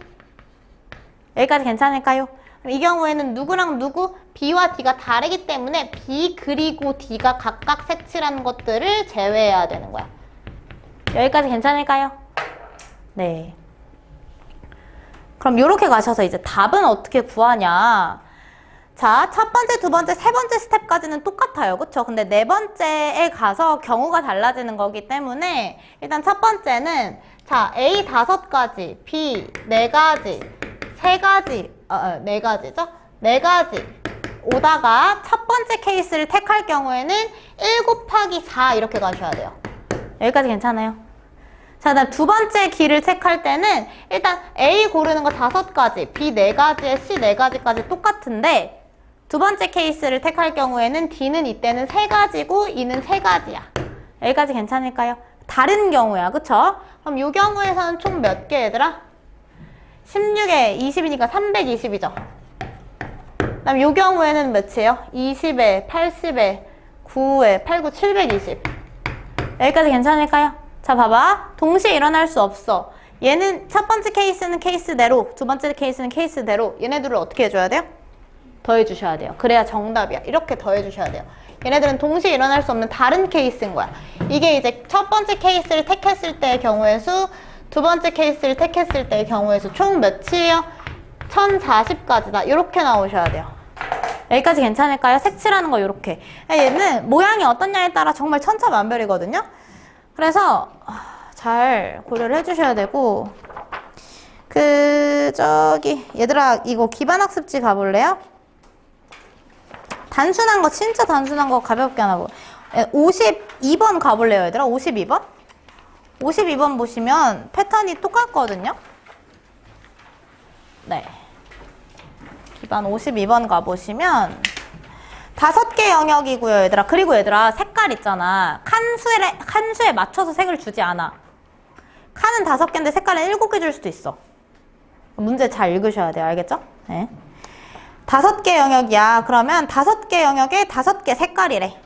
여기까지 괜찮을까요? 이 경우에는 누구랑 누구? B와 D가 다르기 때문에 B 그리고 D가 각각 색칠한 것들을 제외해야 되는 거야. 여기까지 괜찮을까요? 네. 그럼 이렇게 가셔서 이제 답은 어떻게 구하냐. 자, 첫 번째, 두 번째, 세 번째 스텝까지는 똑같아요. 그쵸? 근데 네 번째에 가서 경우가 달라지는 거기 때문에 일단 첫 번째는 자, A 5가지, B 4가지, 3가지, 4가지죠? 4가지 오다가 첫 번째 케이스를 택할 경우에는 1 곱하기 4 이렇게 가셔야 돼요. 여기까지 괜찮아요? 자, 그다음 두 번째 길을 택할 때는 일단 A 고르는 거 5가지, B 4가지에 C 4가지까지 똑같은데 두 번째 케이스를 택할 경우에는 D는 이때는 3가지고 E는 3가지야. 여기까지 괜찮을까요? 다른 경우야. 그쵸? 그럼 이 경우에서는 총 몇 개 얘들아? 16에 20이니까 320이죠. 그 다음 이 경우에는 몇이에요? 20에 80에 9에 8, 9, 720. 여기까지 괜찮을까요? 자, 봐봐. 동시에 일어날 수 없어. 얘는 첫 번째 케이스는 케이스대로, 두 번째 케이스는 케이스대로 얘네들을 어떻게 해줘야 돼요? 더해주셔야 돼요. 그래야 정답이야. 이렇게 더해주셔야 돼요. 얘네들은 동시에 일어날 수 없는 다른 케이스인 거야. 이게 이제 첫 번째 케이스를 택했을 때의 경우의 수, 두 번째 케이스를 택했을 때의 경우의 수 총 몇이에요? 1040까지다. 이렇게 나오셔야 돼요. 여기까지 괜찮을까요? 색칠하는 거 이렇게. 얘는 모양이 어떠냐에 따라 정말 천차만별이거든요. 그래서 잘 고려를 해주셔야 되고, 얘들아 이거 기반학습지 가볼래요? 단순한 거, 진짜 단순한 거 가볍게 하나 보고. 52번 가볼래요, 얘들아? 52번? 52번 보시면 패턴이 똑같거든요? 네. 기반 52번 가보시면 5개 영역이고요, 얘들아. 그리고 얘들아, 색깔 있잖아. 칸수에 맞춰서 색을 주지 않아. 칸은 5개인데 색깔은 7개 줄 수도 있어. 문제 잘 읽으셔야 돼요. 알겠죠? 네. 5개 영역이야. 그러면 5개 영역에 5개 색깔이래.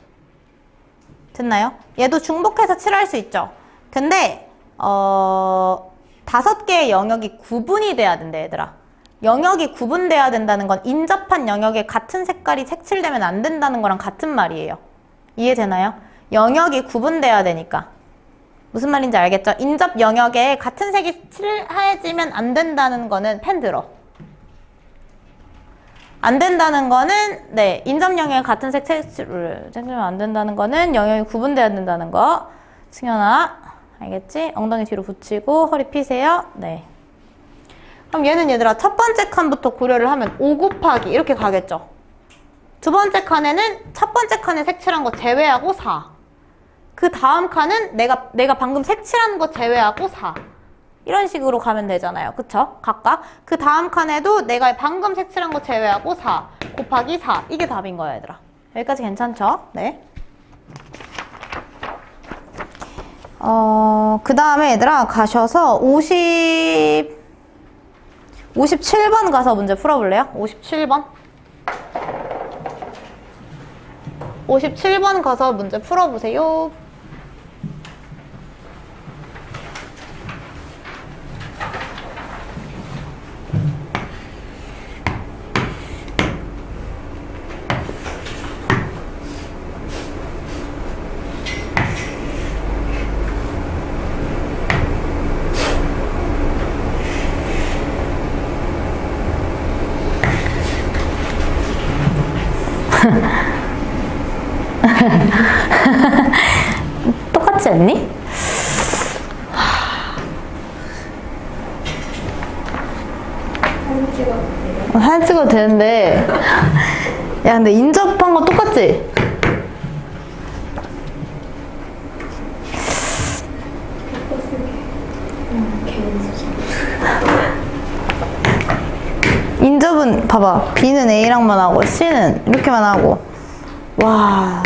됐나요? 얘도 중복해서 칠할 수 있죠. 근데 5개의 영역이 구분이 돼야 된대, 얘들아. 영역이 구분돼야 된다는 건 인접한 영역에 같은 색깔이 색칠되면 안 된다는 거랑 같은 말이에요. 이해되나요? 영역이 구분돼야 되니까. 무슨 말인지 알겠죠? 인접 영역에 같은 색이 칠해지면 안 된다는 거는 펜 들어. 안 된다는 거는, 네, 인접 영역에 같은 색 색칠을 색칠하면 안 된다는 거는 영역이 구분돼야 된다는 거. 승현아, 알겠지? 엉덩이 뒤로 붙이고 허리 펴세요. 네. 그럼 얘는 얘들아 첫 번째 칸부터 고려를 하면 5 곱하기 이렇게 가겠죠. 두 번째 칸에는 첫 번째 칸에 색칠한 거 제외하고 4. 그 다음 칸은 내가 방금 색칠한 거 제외하고 4. 이런 식으로 가면 되잖아요. 그쵸? 각각. 그 다음 칸에도 내가 방금 색칠한 거 제외하고 4 곱하기 4. 이게 답인 거야, 얘들아. 여기까지 괜찮죠? 네. 그 다음에 얘들아 가셔서 57번 가서 문제 풀어볼래요? 57번. 57번 가서 문제 풀어보세요. 똑같지 않니? 사진 찍어도 되는데 야 근데 인접한 거 똑같지? 인접은 봐봐 B는 A랑만 하고 C는 이렇게만 하고 와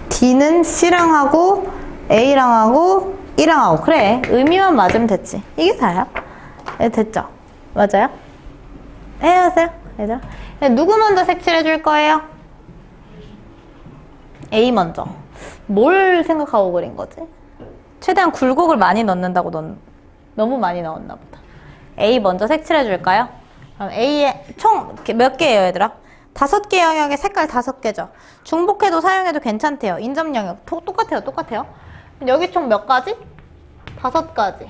D는 C랑 하고 A랑 하고 E랑 하고 그래 의미만 맞으면 됐지 이게 다야. 네, 됐죠? 맞아요? 해야하세요 얘들아. 누구 먼저 색칠해 줄 거예요? A 먼저. 뭘 생각하고 그린 거지? 최대한 굴곡을 많이 넣는다고 너무 많이 넣었나 보다. A 먼저 색칠해 줄까요? 그럼 A에 총 몇 개예요 얘들아? 5개 영역에 색깔 5개죠. 중복해도 사용해도 괜찮대요. 인접 영역 똑같아요. 여기 총 몇 가지? 5가지.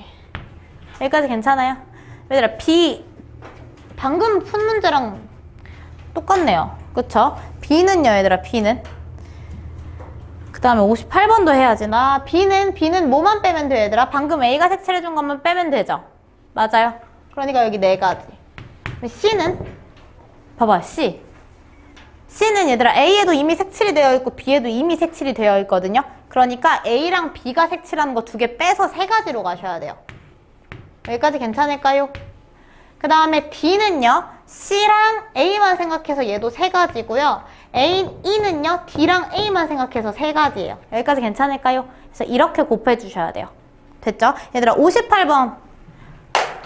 여기까지 괜찮아요? 얘들아 B 방금 푼 문제랑 똑같네요. 그쵸? B는요 얘들아 B는 그 다음에 58번도 해야지. 나 B는 뭐만 빼면 돼 얘들아? 방금 A가 색칠해준 것만 빼면 되죠? 맞아요. 그러니까 여기 4가지. C는 봐봐 C는 얘들아 A에도 이미 색칠이 되어 있고 B에도 이미 색칠이 되어 있거든요. 그러니까 A랑 B가 색칠한 거 2개 빼서 3가지로 가셔야 돼요. 여기까지 괜찮을까요? 그 다음에 D는요 C랑 A만 생각해서 얘도 3가지고요. E는요 D랑 A만 생각해서 3가지예요. 여기까지 괜찮을까요? 그래서 이렇게 곱해 주셔야 돼요. 됐죠? 얘들아 58번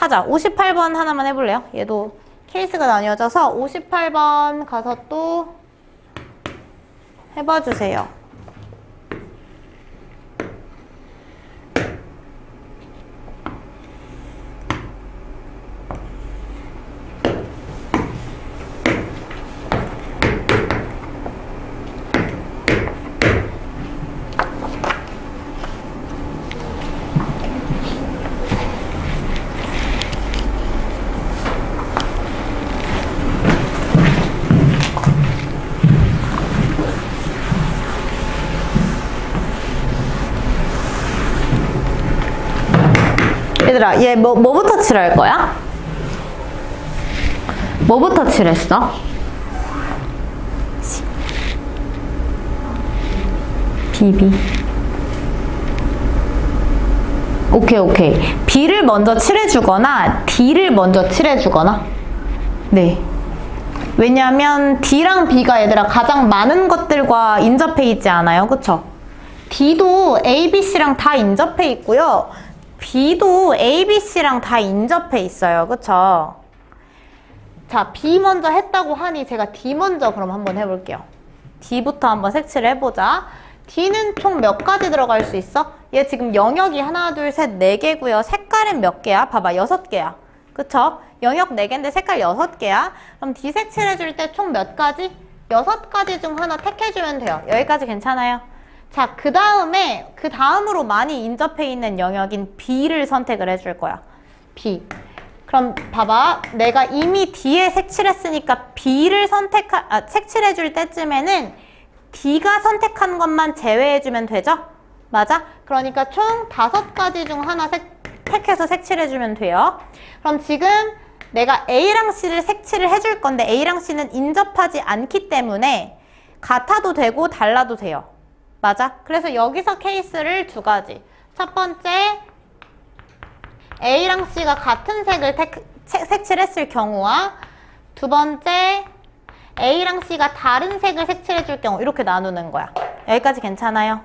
하자. 58번 하나만 해볼래요? 얘도 케이스가 나뉘어져서 58번 가서 또 해봐 주세요. 얘들아, 얘 뭐부터 칠할 거야? 뭐부터 칠했어? B. 오케이. B를 먼저 칠해주거나 D를 먼저 칠해주거나 네. 왜냐면 D랑 B가 얘들아 가장 많은 것들과 인접해 있지 않아요? 그쵸? D도 A, B, C랑 다 인접해 있고요. B도 A, B, C랑 다 인접해 있어요. 그쵸? 자, B 먼저 했다고 하니 제가 D 먼저 그럼 한번 해볼게요. D부터 한번 색칠을 해보자. D는 총 몇 가지 들어갈 수 있어? 얘 지금 영역이 하나, 둘, 셋, 4개고요. 색깔은 몇 개야? 봐봐, 6개야. 그쵸? 영역 4개인데 색깔 6개야. 그럼 D 색칠해줄 때 총 몇 가지? 6가지 중 하나 택해주면 돼요. 여기까지 괜찮아요? 자, 그 다음으로 많이 인접해 있는 영역인 B를 선택을 해줄 거야. B. 그럼 봐봐. 내가 이미 D에 색칠했으니까 B를 색칠해줄 때쯤에는 D가 선택한 것만 제외해주면 되죠? 맞아? 그러니까 총 5가지 중 하나 택해서 색칠해주면 돼요. 그럼 지금 내가 A랑 C를 색칠을 해줄 건데 A랑 C는 인접하지 않기 때문에 같아도 되고 달라도 돼요. 맞아? 그래서 여기서 케이스를 2가지. 첫 번째, A랑 C가 같은 색을 색칠했을 경우와 두 번째 A랑 C가 다른 색을 색칠해줄 경우 이렇게 나누는 거야. 여기까지 괜찮아요?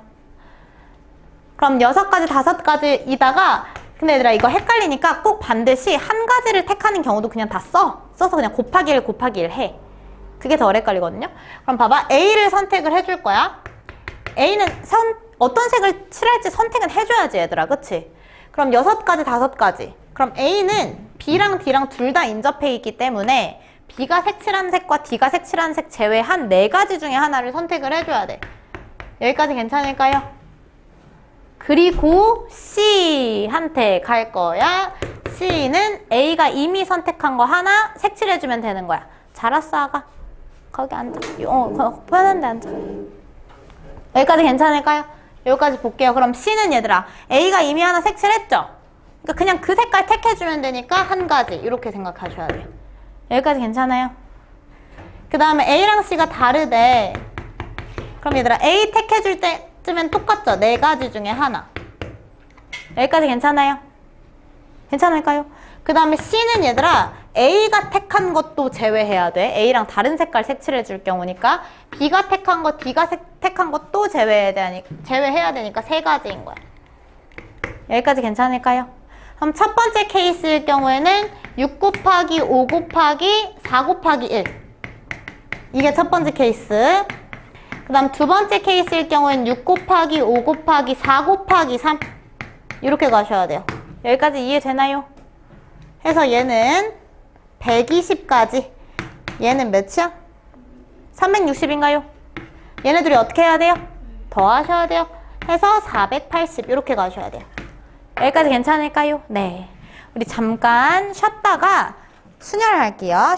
그럼 6가지, 5가지이다가 근데 얘들아 이거 헷갈리니까 꼭 반드시 한 가지를 택하는 경우도 그냥 다 써서 그냥 곱하기 1 곱하기 1 해. 그게 더 헷갈리거든요. 그럼 봐봐. A를 선택을 해줄 거야. A는 어떤 색을 칠할지 선택은 해줘야지 얘들아. 그치? 그럼 6가지, 5가지. 그럼 A는 B랑 D랑 둘 다 인접해 있기 때문에 B가 색칠한 색과 D가 색칠한 색 제외한 4가지 중에 하나를 선택을 해줘야 돼. 여기까지 괜찮을까요? 그리고 C한테 갈 거야. C는 A가 이미 선택한 거 하나 색칠해주면 되는 거야. 잘했어, 아가. 거기 앉아. 편한 데 앉아. 여기까지 괜찮을까요? 여기까지 볼게요. 그럼 C는 얘들아, A가 이미 하나 색칠했죠? 그러니까 그냥 그 색깔 택해주면 되니까 한 가지. 이렇게 생각하셔야 돼요. 여기까지 괜찮아요? 그 다음에 A랑 C가 다르대. 그럼 얘들아, A 택해줄 때쯤엔 똑같죠? 4가지 중에 하나. 여기까지 괜찮아요? 괜찮을까요? 그 다음에 C는 얘들아, A가 택한 것도 제외해야 돼. A랑 다른 색깔 색칠해줄 경우니까. B가 택한 것, D가 택한 것도 제외해야 되니까 3가지인 거야. 여기까지 괜찮을까요? 그럼 첫 번째 케이스일 경우에는 6 곱하기 5 곱하기 4 곱하기 1. 이게 첫 번째 케이스. 그 다음 두 번째 케이스일 경우에는 6 곱하기 5 곱하기 4 곱하기 3. 이렇게 가셔야 돼요. 여기까지 이해되나요? 해서 얘는 120까지. 얘는 몇이야? 360인가요? 얘네들이 어떻게 해야 돼요? 더하셔야 돼요. 해서 480 이렇게 가셔야 돼요. 여기까지 괜찮을까요? 네. 우리 잠깐 쉬었다가 순열할게요.